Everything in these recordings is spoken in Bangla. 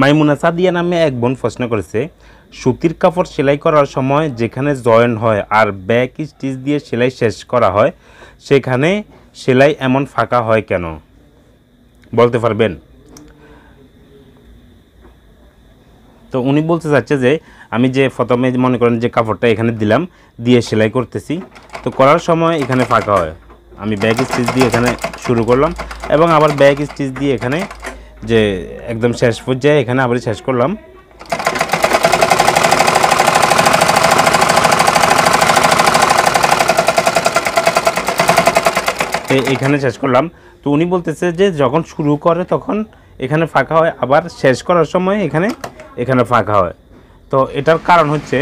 মাইমুনা সাদিয়া নামে এক বোন প্রশ্ন করেছে, সুতির কাপড় সেলাই করার সময় যেখানে জয়েন হয় আর ব্যাক স্টিচ দিয়ে সেলাই শেষ করা হয় সেখানে সেলাই এমন ফাঁকা হয় কেন, বলতে পারবেন? তো উনি বলতে চাচ্ছে যে আমি যে প্রথমে মনে করেন যে কাপড়টা এখানে দিলাম, দিয়ে সেলাই করতেছি, তো করার সময় এখানে ফাঁকা হয়। আমি ব্যাক স্টিচ দিয়ে এখানে শুরু করলাম এবং আবার ব্যাক স্টিচ দিয়ে এখানে যে একদম শেষ পর্যায়ে এখানে আবার শেষ করলাম। এখানে শেষ করলাম। তো উনি বলতেছে যে যখন শুরু করে তখন এখানে ফাঁকা হয়, আবার শেষ করার সময় এখানে ফাঁকা হয়। তো এটার কারণ হচ্ছে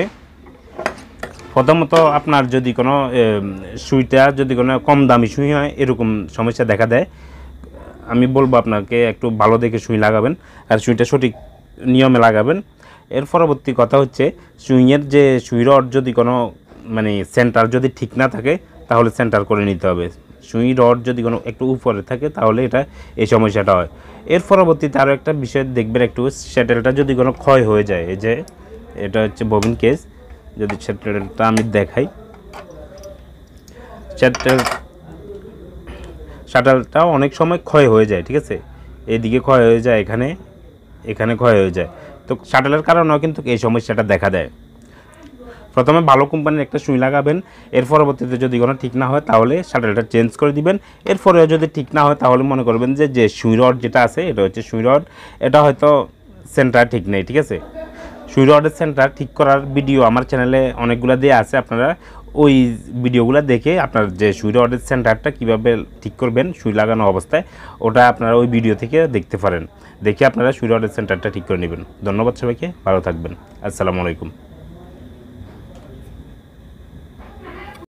প্রথমত আপনার যদি কোনো সুইটা যদি কোনো কম দামি সুই হয় এরকম সমস্যা দেখা দেয়, আমি বলবো আপনাকে একটু ভালো দেখে সুই লাগাবেন আর সুইটা সঠিক নিয়মে লাগাবেন। এর পরবর্তী কথা হচ্ছে সুইয়ের যে সুই রড যদি কোনো মানে সেন্টার যদি ঠিক না থাকে তাহলে সেন্টার করে নিতে হবে। সুই রড যদি কোনো একটু উপরে থাকে তাহলে এই সমস্যাটা হয়। এর পরবর্তীতে আরও একটা বিষয় দেখবেন, একটু শ্যাটেলটা যদি কোনো ক্ষয় হয়ে যায়, এই যে এটা হচ্ছে ববিন কেস, যদি শ্যাটেলটা আমি দেখাই, শাটালটাও অনেক সময় ক্ষয় হয়ে যায়, ঠিক আছে, এদিকে ক্ষয় হয়ে যায়, এখানে ক্ষয় হয়ে যায়। তো শাটালের কারণেও কিন্তু এই সমস্যাটা দেখা দেয়। প্রথমে ভালো কোম্পানির একটা সুই লাগাবেন, এর পরবর্তীতে যদি কোনো ঠিক না হয় তাহলে শাটালটা চেঞ্জ করে দিবেন। এরপরেও যদি ঠিক না হয় তাহলে মনে করবেন যে সুই রড যেটা আছে এটা হচ্ছে সুই রড, এটা হয়তো সেন্টার ঠিক নেই, ঠিক আছে। সুই রডের সেন্টার ঠিক করার ভিডিও আমার চ্যানেলে অনেকগুলো দেওয়া আছে, আপনারা ওই ভিডিওগুলো দেখে আপনার যে সুই রডের সেন্টারটা কীভাবে ঠিক করবেন সুই লাগানো অবস্থায়, ওটা আপনারা ওই ভিডিও থেকে দেখতে পারেন, দেখে আপনারা সুই রডের সেন্টারটা ঠিক করে নেবেন। ধন্যবাদ সবাইকে, ভালো থাকবেন, আসসালামু আলাইকুম।